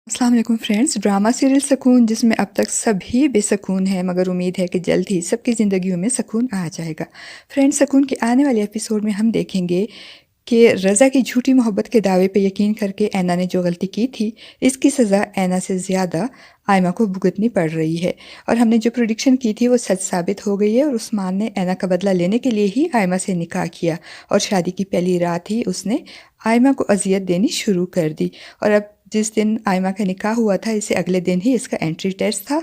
अस्सलाम वालेकुम friends. Drama serial सुकून जिसमें अब तक सभी बेसुकून हैं, मगर उम्मीद है कि जल्द ही सबकी ज़िंदगियों में सुकून आ जाएगा। फ्रेंड्स, सुकून के आने वाले एपिसोड में हम देखेंगे कि रज़ा की झूठी मोहब्बत के दावे पे यकीन करके ऐना ने जो गलती की थी, इसकी सज़ा ऐना से ज़्यादा आयमा को भुगतनी पड़ रही है। और हमने जो प्रेडिक्शन की थी वो सच साबित हो गई है और उस्मान ने ऐना का बदला लेने के लिए ही आयमा से निकाह किया और शादी की पहली रात ही उसने आयमा को अजियत देनी शुरू कर दी। और अब जिस दिन आयमा का निकाह हुआ था, इससे अगले दिन ही इसका एंट्री टेस्ट था,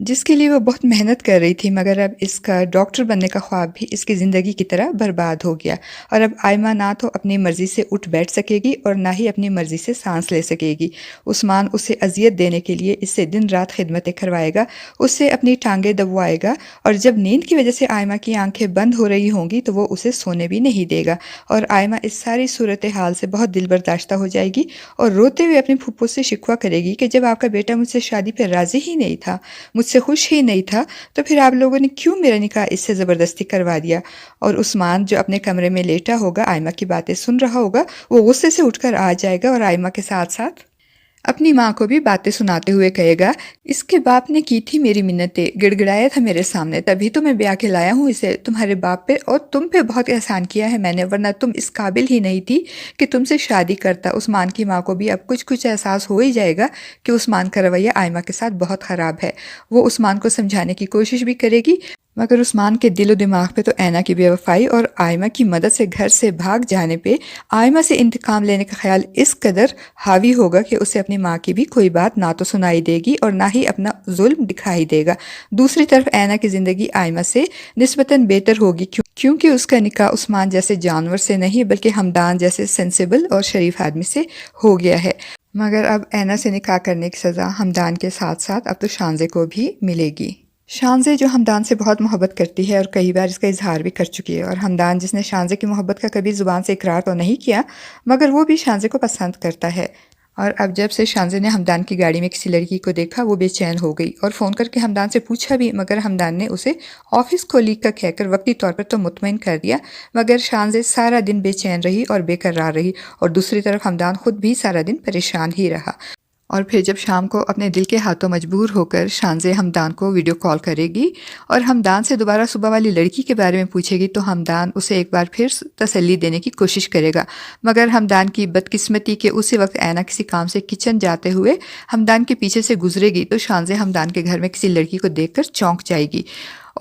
जिसके लिए वो बहुत मेहनत कर रही थी, मगर अब इसका डॉक्टर बनने का ख्वाब भी इसकी ज़िंदगी की तरह बर्बाद हो गया। और अब आयमा ना तो अपनी मर्ज़ी से उठ बैठ सकेगी और ना ही अपनी मर्ज़ी से सांस ले सकेगी। उस्मान उसे अजियत देने के लिए इससे दिन रात खिदमतें करवाएगा, उससे अपनी टांगें दबवाएगा और जब नींद की वजह से आयमा की आंखें बंद हो रही होंगी तो वो उसे सोने भी नहीं देगा। और आयमा इस सारी सूरत हाल से बहुत दिल बर्दाश्ता हो जाएगी और रोते हुए अपनी फूफो से शिकवा करेगी कि जब आपका बेटा मुझसे शादी पर राज़ी ही नहीं था, मुझसे खुश ही नहीं था, तो फिर आप लोगों ने क्यों मेरा निकाह इससे ज़बरदस्ती करवा दिया। और उस्मान जो अपने कमरे में लेटा होगा, आयमा की बातें सुन रहा होगा, वो गुस्से से उठकर आ जाएगा और आयमा के साथ साथ अपनी माँ को भी बातें सुनाते हुए कहेगा, इसके बाप ने की थी मेरी मिन्नतें, गिड़गिड़ाया था मेरे सामने, तभी तो मैं ब्याह के लाया हूँ इसे तुम्हारे बाप पे, और तुम पे बहुत एहसान किया है मैंने, वरना तुम इस काबिल ही नहीं थी कि तुमसे शादी करता। उस्मान की माँ को भी अब कुछ कुछ एहसास हो ही जाएगा कि उस्मान का रवैया आयमा के साथ बहुत ख़राब है। वो उस्मान को समझाने की कोशिश भी करेगी, मगर उस्मान के दिलो दिमाग पे तो ऐना की बेवफाई और आयमा की मदद से घर से भाग जाने पे आयमा से इंतकाम लेने का ख्याल इस कदर हावी होगा कि उसे अपनी माँ की भी कोई बात ना तो सुनाई देगी और ना ही अपना जुल्म दिखाई देगा। दूसरी तरफ ऐना की ज़िंदगी आयमा से निस्बतन बेहतर होगी, क्योंकि उसका निकाह उस्मान जैसे जानवर से नहीं बल्कि हमदान जैसे सेंसिबल और शरीफ आदमी से हो गया है। मगर अब ऐना से निकाह करने की सज़ा हमदान के साथ साथ अब तो शानज़े को भी मिलेगी। शानज़े जो हमदान से बहुत मोहब्बत करती है और कई बार इसका इजहार भी कर चुकी है, और हमदान जिसने शानज़े की मोहब्बत का कभी ज़ुबान से इकरार तो नहीं किया, मगर वो भी शानज़े को पसंद करता है। और अब जब से शानज़े ने हमदान की गाड़ी में किसी लड़की को देखा, वो बेचैन हो गई और फ़ोन करके हमदान से पूछा भी, मगर हमदान ने उसे ऑफिस कोलीग का कहकर वक्ती तौर पर तो मुतमईन कर दिया, मगर शानज़े सारा दिन बेचैन रही और बेकरार रही। और दूसरी तरफ हमदान खुद भी सारा दिन परेशान ही रहा। और फिर जब शाम को अपने दिल के हाथों मजबूर होकर शानज़े हमदान को वीडियो कॉल करेगी और हमदान से दोबारा सुबह वाली लड़की के बारे में पूछेगी, तो हमदान उसे एक बार फिर तसल्ली देने की कोशिश करेगा। मगर हमदान की बदकिस्मती के उसी वक्त ऐना किसी काम से किचन जाते हुए हमदान के पीछे से गुजरेगी, तो शानज़े हमदान के घर में किसी लड़की को देखकर चौंक जाएगी।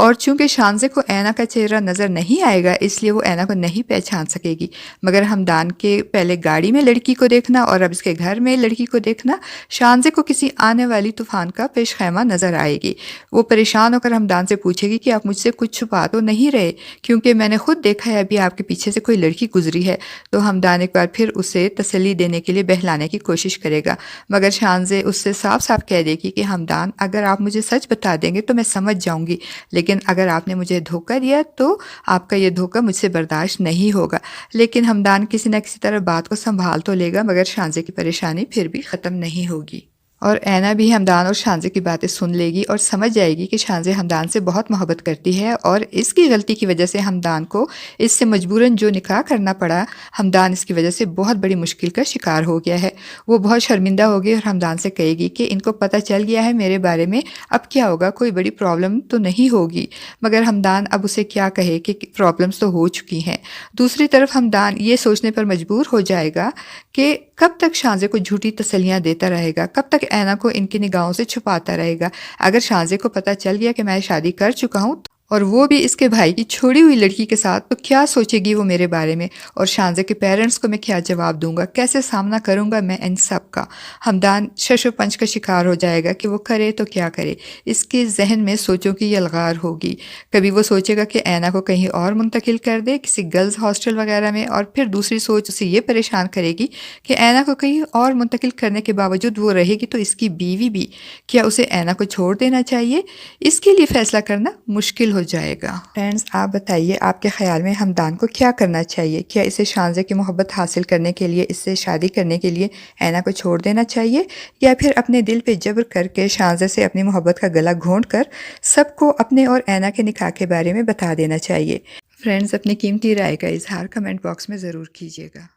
और चूंकि शानज़े को ऐना का चेहरा नज़र नहीं आएगा, इसलिए वो ऐना को नहीं पहचान सकेगी। मगर हमदान के पहले गाड़ी में लड़की को देखना और अब इसके घर में लड़की को देखना शानज़े को किसी आने वाली तूफ़ान का पेश खैमा नज़र आएगी। वो परेशान होकर हमदान से पूछेगी कि आप मुझसे कुछ छुपा तो नहीं रहे, क्योंकि मैंने खुद देखा है अभी आपके पीछे से कोई लड़की गुजरी है। तो हमदान एक बार फिर उसे तसल्ली देने के लिए बहलाने की कोशिश करेगा, मगर शानज़े उससे साफ साफ कह देगी कि हमदान, अगर आप मुझे सच बता देंगे तो मैं समझ जाऊँगी, लेकिन अगर आपने मुझे धोखा दिया तो आपका ये धोखा मुझसे बर्दाश्त नहीं होगा। लेकिन हमदान किसी न किसी तरह बात को संभाल तो लेगा, मगर शानज़े की परेशानी फिर भी ख़त्म नहीं होगी। और ऐना भी हमदान और शानज़े की बातें सुन लेगी और समझ जाएगी कि शानज़े हमदान से बहुत मोहब्बत करती है और इसकी गलती की वजह से हमदान को इससे मजबूरन जो निकाह करना पड़ा, हमदान इसकी वजह से बहुत बड़ी मुश्किल का शिकार हो गया है। वो बहुत शर्मिंदा होगी और हमदान से कहेगी कि इनको पता चल गया है मेरे बारे में, अब क्या होगा, कोई बड़ी प्रॉब्लम तो नहीं होगी। मगर हमदान अब उसे क्या कहे कि प्रॉब्लम्स तो हो चुकी हैं। दूसरी तरफ हमदान ये सोचने पर मजबूर हो जाएगा कि कब तक शानज़े को झूठी तसल्लियाँ देता रहेगा, कब तक ऐना को इनकी निगाहों से छुपाता रहेगा। अगर शानज़े को पता चल गया कि मैं शादी कर चुका हूँ और वो भी इसके भाई की छोड़ी हुई लड़की के साथ, तो क्या सोचेगी वो मेरे बारे में, और शानज़े के पेरेंट्स को मैं क्या जवाब दूंगा, कैसे सामना करूंगा मैं इन सब का। हमदान शशो पंच का शिकार हो जाएगा कि वो करे तो क्या करे। इसके जहन में सोचों की यलगार होगी। कभी वो सोचेगा कि ऐना को कहीं और मुंतकिल कर दे, किसी गर्ल्स हॉस्टल वगैरह में, और फिर दूसरी सोच उसे ये परेशान करेगी कि ऐना को कहीं और मुंतकिल करने के बावजूद वो रहेगी तो इसकी बीवी भी, क्या उसे ऐना को छोड़ देना चाहिए। इसके लिए फ़ैसला करना मुश्किल हो जाएगा। फ्रेंड्स, आप बताइए आपके ख्याल में हमदान को क्या करना चाहिए? क्या इसे शानज़े की मोहब्बत हासिल करने के लिए, इससे शादी करने के लिए ऐना को छोड़ देना चाहिए, या फिर अपने दिल पे जबर करके शानज़े से अपनी मोहब्बत का गला घोंट कर सबको अपने और ऐना के निकाह के बारे में बता देना चाहिए? फ्रेंड्स, अपनी कीमती राय का इजहार कमेंट बॉक्स में ज़रूर कीजिएगा।